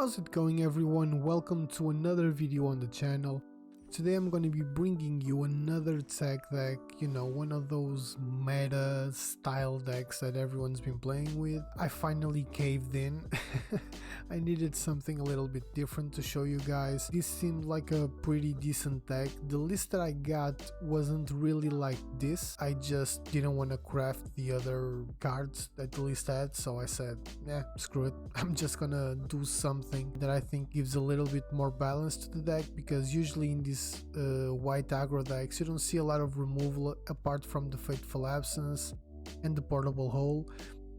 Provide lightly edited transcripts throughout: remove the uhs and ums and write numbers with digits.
How's it going, everyone? Welcome to another video on the channel. Today I'm going to be bringing you another tech deck, one of those meta style decks that everyone's been playing with. I finally caved in. I needed something a little bit different to show you guys. This seemed like a pretty decent deck. The list that I got wasn't really like this. I just didn't want to craft the other cards that the list had, so I said, screw it. I'm just gonna do something that I think gives a little bit more balance to the deck, because usually in these white aggro decks you don't see a lot of removal apart from the Fateful Absence and the Portable Hole.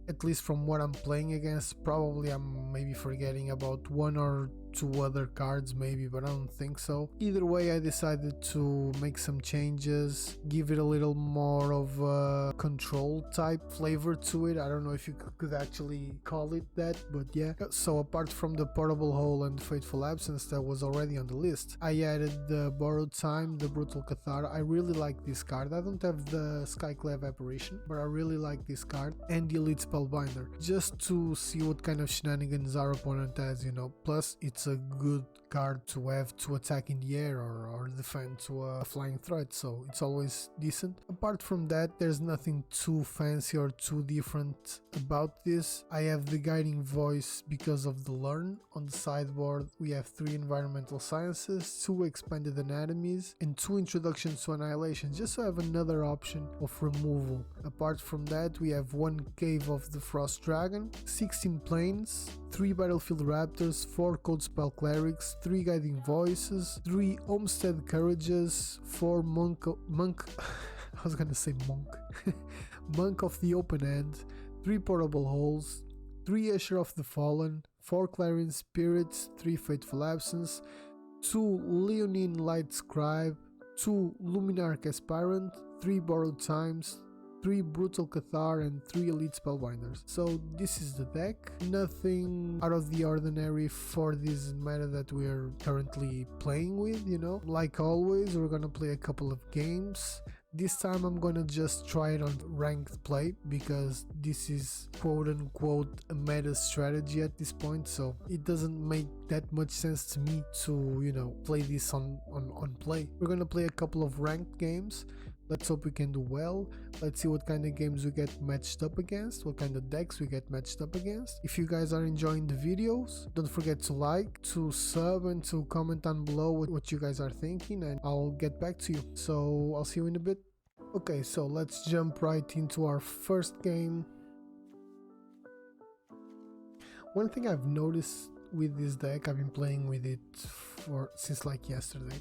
At least from what I'm playing against. Probably I'm maybe forgetting about one or two other cards maybe, but I don't think so. Either way, I decided to make some changes, give it a little more of a control type flavor to it. I don't know if you could actually call it that, but yeah. So apart from the Portable Hole and Fateful Absence that was already on the list, I added the Borrowed Time, the Brutal Cathar. I really like this card. I don't have the Skyclave Apparition, but I really like this card, and the Elite Spellbinder, just to see what kind of shenanigans our opponent has, Plus, it's a good card to have to attack in the air or defend to a flying threat, so it's always decent. Apart from that, there's nothing too fancy or too different about this. I have the Guiding Voice because of the Learn. On the sideboard we have 3 Environmental Sciences, 2 Expanded Anatomies, and 2 Introductions to Annihilation, just to have another option of removal. Apart from that, we have 1 Cave of the Frost Dragon, 16 Plains, 3 Battlefield Raptors, 4 Codespell Clerics, 3 Guiding Voices, 3 Homestead Courages, 4 Monk I was gonna say monk Monk of the Open End, 3 Portable Holes, 3 Usher of the Fallen, 4 Clarion Spirit, 3 Fateful Absence, 2 Leonin Lightscribe, 2 Luminarch Aspirant, 3 Borrowed Times, 3 Brutal Cathar, and 3 Elite Spellbinders. So this is the deck. Nothing out of the ordinary for this meta that we are currently playing with, Like always, we're gonna play a couple of games. This time I'm gonna just try it on ranked play, because this is quote-unquote a meta strategy at this point, so it doesn't make that much sense to me to, play this on play. We're gonna play a couple of ranked games. Let's hope we can do well. Let's see what kind of games we get matched up against, what kind of decks we get matched up against. If you guys are enjoying the videos, don't forget to like, to sub, and to comment down below what you guys are thinking, and I'll get back to you. So I'll see you in a bit. Okay, so let's jump right into our first game. One thing I've noticed with this deck, I've been playing with it since like yesterday.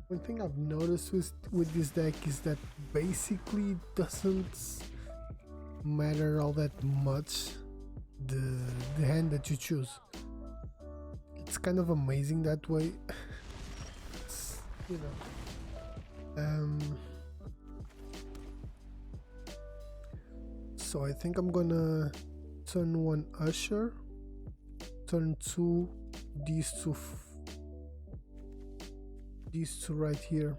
One thing I've noticed with this deck is that basically it doesn't matter all that much the hand that you choose. It's kind of amazing that way. So I think I'm gonna turn 1 Usher, turn 2 these two right here.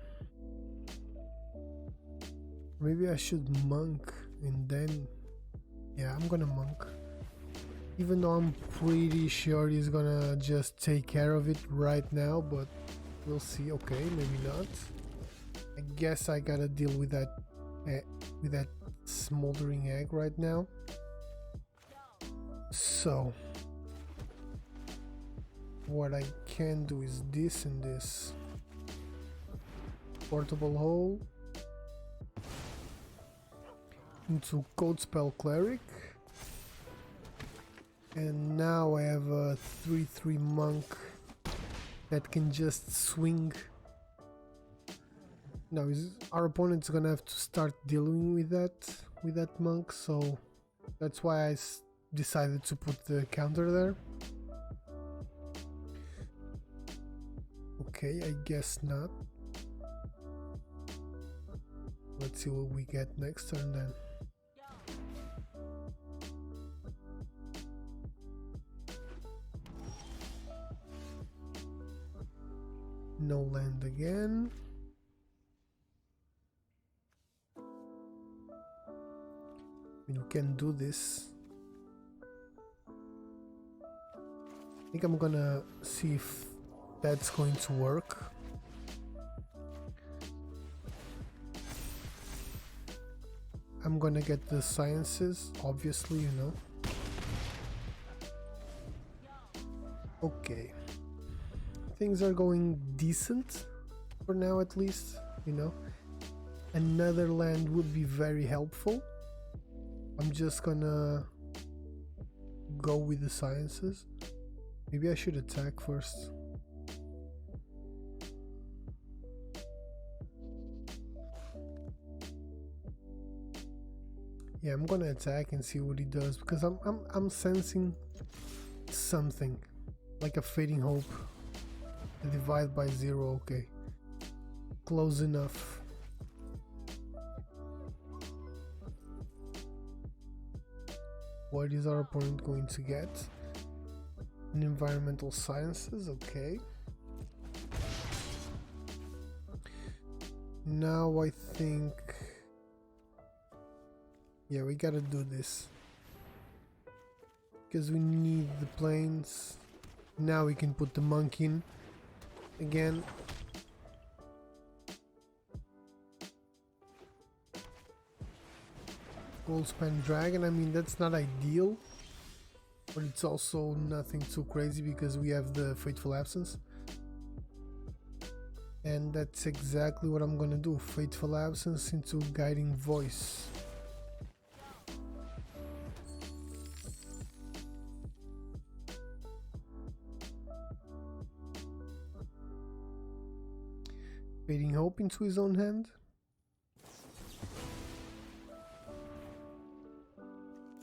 Maybe I should monk, and then I'm gonna monk, even though I'm pretty sure he's gonna just take care of it right now, but we'll see. Okay, maybe not. I guess I gotta deal with that smoldering egg right now. So what I can do is this and this. Portable Hole into Codespell Cleric, and now I have a 3/3 monk that can just swing. Now our opponent's gonna have to start dealing with that monk, so that's why I decided to put the counter there. Okay, I guess not. Let's see what we get next turn then. No land again. I mean, we can do this. I think I'm gonna see if that's going to work. I'm gonna get the sciences, obviously, you know. Okay. Things are going decent for now, at least, you know. Another land would be very helpful. I'm just gonna go with the sciences. Maybe I should attack first. Yeah, I'm gonna attack and see what he does, because I'm sensing something like a fading hope. A divide by 0. Okay, close enough. What is our opponent going to get? An environmental sciences. Okay. Now I think, yeah, we gotta do this because we need the planes. Now we can put the monk in again. Goldspan Dragon, I mean, that's not ideal, but it's also nothing too crazy because we have the Fateful Absence. And that's exactly what I'm gonna do. Fateful Absence into Guiding Voice. Fading Hope into his own hand.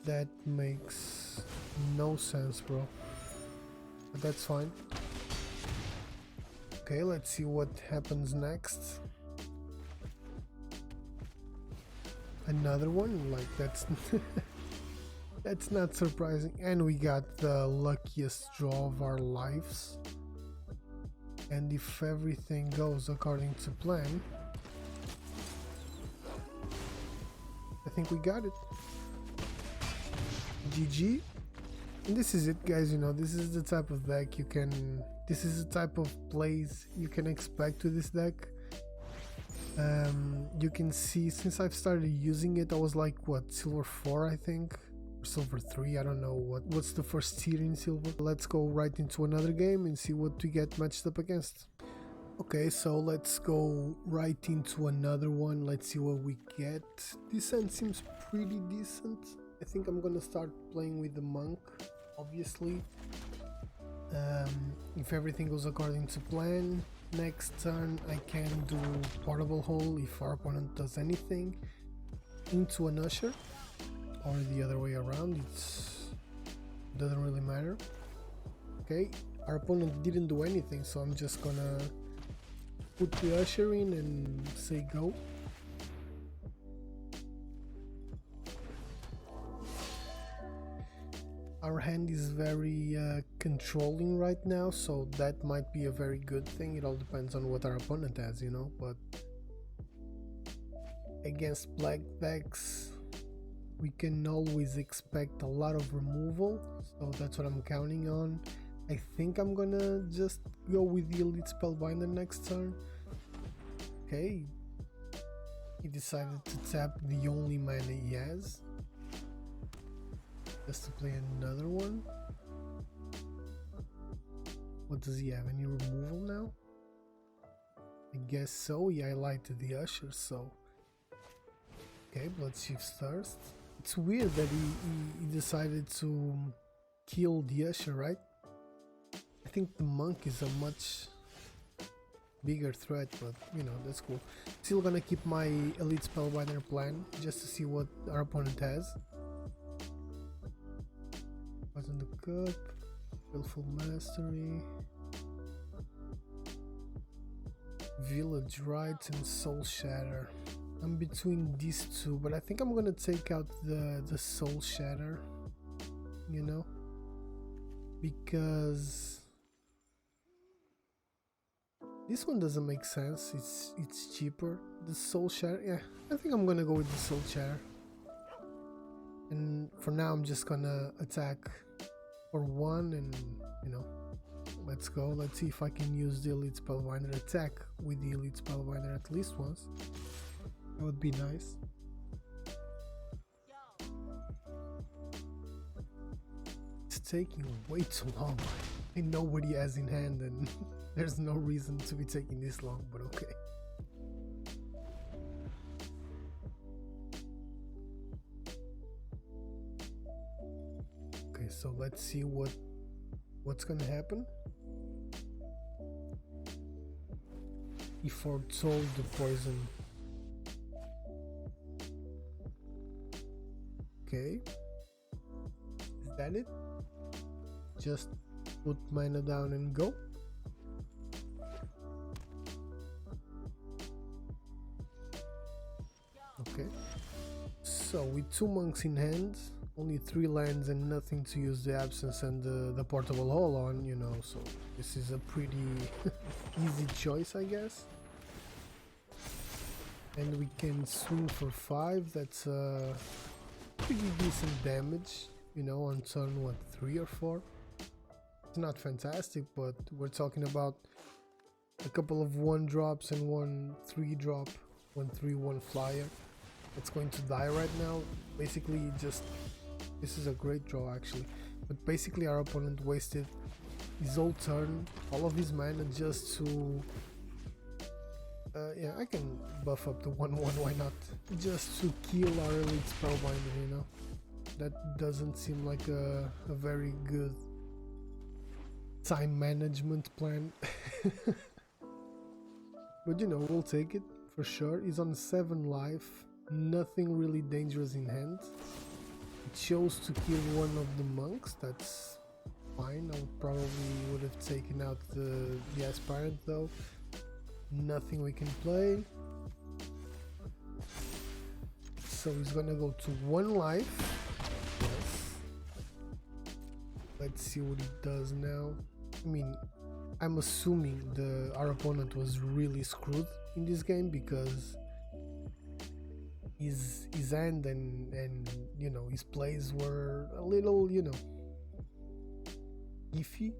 That makes no sense, bro. But that's fine. Okay, let's see what happens next. Another one? Like, that's that's not surprising. And we got the luckiest draw of our lives. And if everything goes according to plan, I think we got it. GG. And this is it, guys. You know, this is the type of deck you can, this is the type of plays you can expect with this deck. You can see since I've started using it, I was like, what, silver 4 I think, or silver 3, I don't know what's the first tier in silver. Let's go right into another game and see what we get matched up against. Okay, so let's go right into another one. Let's see what we get. This end seems pretty decent. I think I'm gonna start playing with the monk, obviously. If everything goes according to plan, next turn I can do Portable Hole if our opponent does anything into an Usher, or the other way around. It doesn't really matter. Okay, our opponent didn't do anything, so I'm just gonna put the Usher in and say go. Our hand is very controlling right now, so that might be a very good thing. It all depends on what our opponent has, you know, but against black decks we can always expect a lot of removal, so that's what I'm counting on. I think I'm gonna just go with the Elite Spellbinder next turn. Okay, he decided to tap the only mana he has just to play another one. What does he have? Any removal now? I guess so. Yeah, I lighted the Usher, so okay, Bloodchief's Thirst. It's weird that he decided to kill the Usher, right? I think the monk is a much bigger threat, but you know, that's cool. Still gonna keep my Elite Spellbinder plan just to see what our opponent has. What's in the cup? Willful Mastery, Village Rites, and Soul Shatter. I'm between these two, but I think I'm gonna take out the Soul Shatter, you know, because this one doesn't make sense. It's cheaper. The Soul Shatter, yeah, I think I'm gonna go with the Soul Shatter. And for now I'm just gonna attack for one, and you know, let's go. Let's see if I can use the Elite Spellbinder, attack with the Elite Spellbinder at least once. That would be nice. It's taking way too long. And nobody has in hand, and there's no reason to be taking this long, but okay. Okay, so let's see what's gonna happen. He foretold the poison. Okay, is that it? Just put mana down and go. Okay, so with 2 monks in hand, only 3 lands and nothing to use the absence and the portable hole on, you know, so this is a pretty easy choice, I guess. And we can swing for 5, that's pretty decent damage, you know, on turn, what, 3 or 4? It's not fantastic, but we're talking about a couple of 1-drops and 1 3-drop, 1 3/1 flyer that's going to die right now. Basically, just this is a great draw actually, but basically our opponent wasted his whole turn, all of his mana, just to yeah, I can buff up the 1/1, why not, just to kill our Elite Spellbinder, you know. That doesn't seem like a very good time management plan. But you know, we'll take it for sure. He's on 7 life, nothing really dangerous in hand. It chose to kill one of the monks, that's fine. I probably would have taken out the aspirant though. Nothing we can play. So he's gonna go to 1 life. Yes. Let's see what he does now. I mean, I'm assuming our opponent was really screwed in this game, because his hand and you know, his plays were a little, you know, iffy.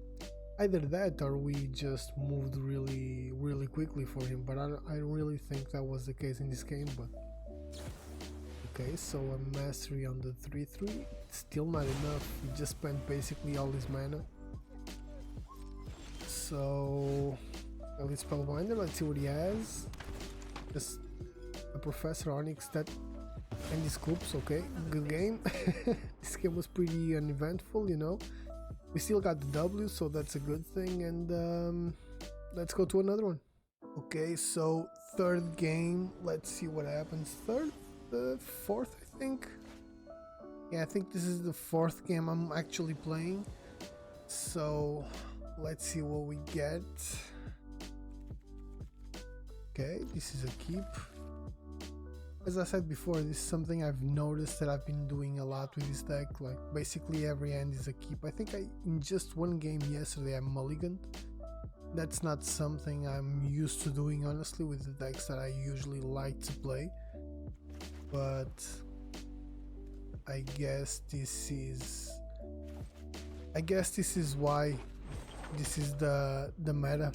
Either that or we just moved really quickly for him, but I don't really think that was the case in this game. But okay, so a mastery on the 3/3, still not enough. He just spent basically all his mana. So Elite Spellbinder, let's see what he has. Just a Professor Onyx that and his scoops. Okay, good game. This game was pretty uneventful, you know. We still got the W, so that's a good thing, and let's go to another one. Okay, so 3rd game, let's see what happens. 4th, I think. Yeah, I think this is the 4th game I'm actually playing, so let's see what we get. Okay, this is a keep. As I said before, this is something I've noticed that I've been doing a lot with this deck. Like, basically every hand is a keep. I think in just 1 game yesterday I mulliganed. That's not something I'm used to doing, honestly, with the decks that I usually like to play. But I guess this is why this is the meta,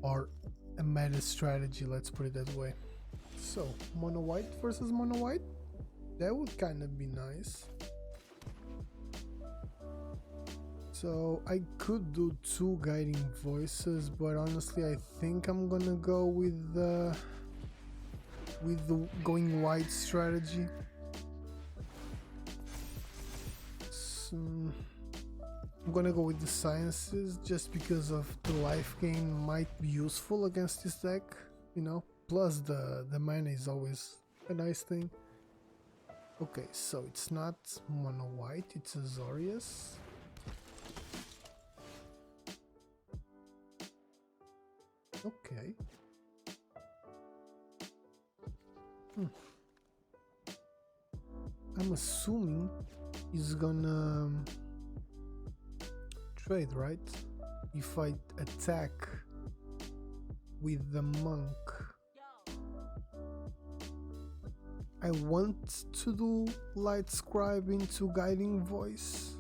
or a meta strategy, let's put it that way. So, Mono White versus Mono White? That would kind of be nice. So, I could do 2 Guiding Voices, but honestly I think I'm gonna go with the going white strategy. So, I'm gonna go with the Sciences, just because of the life gain might be useful against this deck, you know. Plus the mana is always a nice thing. Okay, so it's not Mono White, it's Azorius. Okay. I'm assuming he's gonna trade, right? If I attack with the monk, I want to do Lightscribe into Guiding Voice.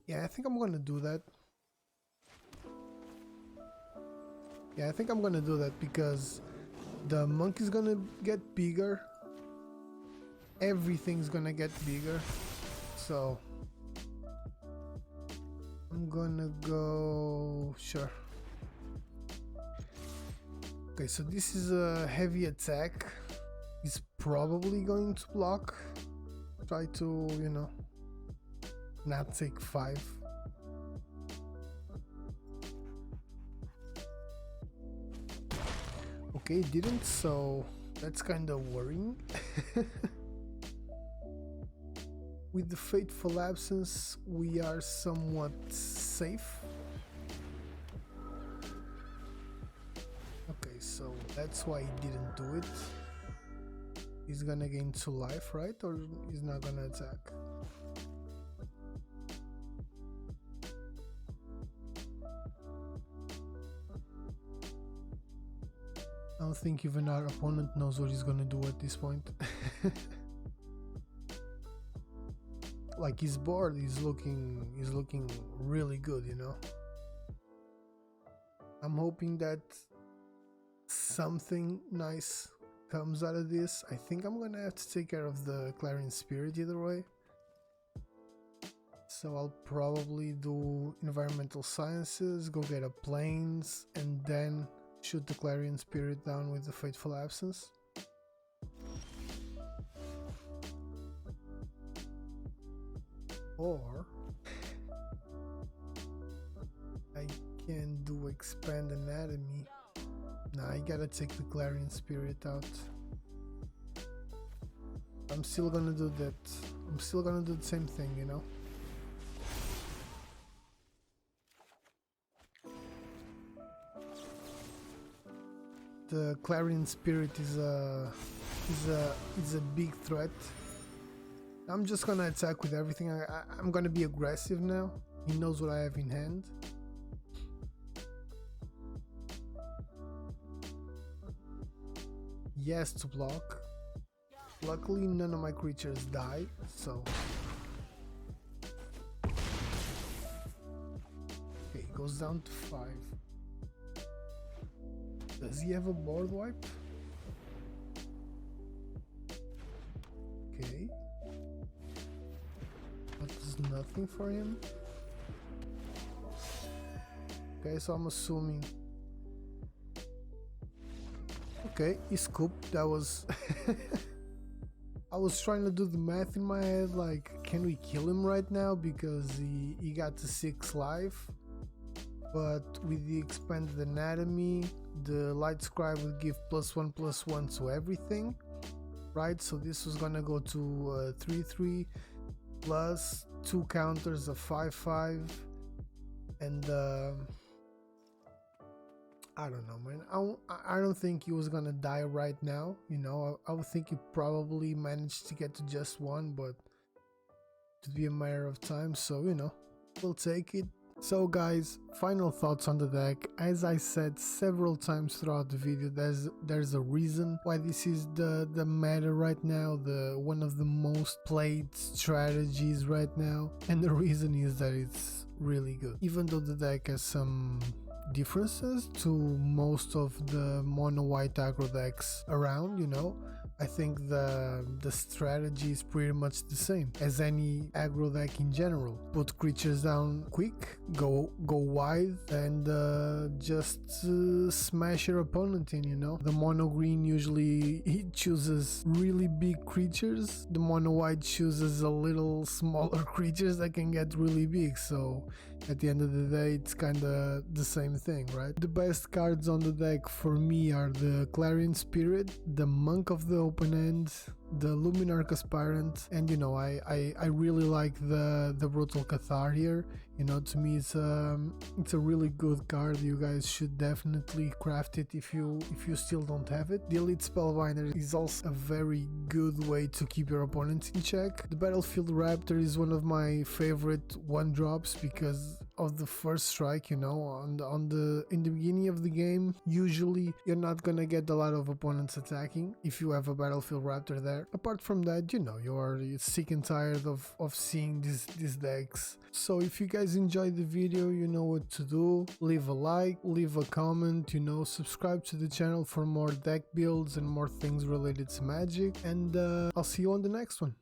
Yeah, I think I'm gonna do that. Yeah, I think I'm gonna do that because the monk is gonna get bigger. Everything's gonna get bigger. So I'm gonna go... Sure. Okay, so this is a heavy attack. He's probably going to block. Try to, you know, not take 5. Okay, didn't, so that's kind of worrying. With the Fateful Absence, we are somewhat safe. Okay, so that's why he didn't do it. He's gonna gain 2 life, right? Or he's not gonna attack? I don't think even our opponent knows what he's gonna do at this point. Like, his board is looking really good, you know. I'm hoping that something nice comes out of this. I think I'm gonna have to take care of the Clarion Spirit either way. So I'll probably do Environmental Sciences, go get a Plains, and then shoot the Clarion Spirit down with the Fateful Absence. Or I can do Expand Anatomy. Nah, I gotta take the Clarion Spirit out. I'm still gonna do that. I'm still gonna do the same thing, you know. The Clarion Spirit is a big threat. I'm just gonna attack with everything. I'm gonna be aggressive now. He knows what I have in hand. Yes, to block. Luckily, none of my creatures die, so... Okay, it goes down to 5. Does he have a board wipe? Okay. That is nothing for him. Okay, so I'm assuming... Okay, he scooped. That was... I was trying to do the math in my head, like, can we kill him right now because he got to 6 life? But with the Expanded Anatomy, the Lightscribe would give +1/+1 to everything, right? So this was gonna go to 3/3 plus 2 counters of 5/5, and I don't know, man. I don't think he was gonna die right now, you know. I would think he probably managed to get to just 1, but it'd be a matter of time, so, you know, we'll take it. So guys, final thoughts on the deck. As I said several times throughout the video, there's a reason why this is the meta right now, one of the most played strategies right now, and the reason is that it's really good. Even though the deck has some differences to most of the Mono White Aggro decks around, you know, I think the strategy is pretty much the same as any aggro deck in general. Put creatures down quick, go wide, and just smash your opponent in, you know. The mono green usually he chooses really big creatures. The mono white chooses a little smaller creatures that can get really big, so at the end of the day it's kinda the same thing, right? The best cards on the deck for me are the Clarion Spirit, the Monk of the Open End, the Luminarch Aspirant, and you know, I really like the Brutal Cathar here. You know, to me it's a really good card. You guys should definitely craft it if you still don't have it. The Elite Spellbinder is also a very good way to keep your opponents in check. The Battlefield Raptor is one of my favorite 1-drops because of the first strike, you know, in the beginning of the game. Usually you're not gonna get a lot of opponents attacking if you have a Battlefield Raptor there. Apart from that, you know, you're sick and tired of seeing these decks. So if you guys enjoyed the video, you know what to do. Leave a like, leave a comment, you know, subscribe to the channel for more deck builds and more things related to Magic, and I'll see you on the next one.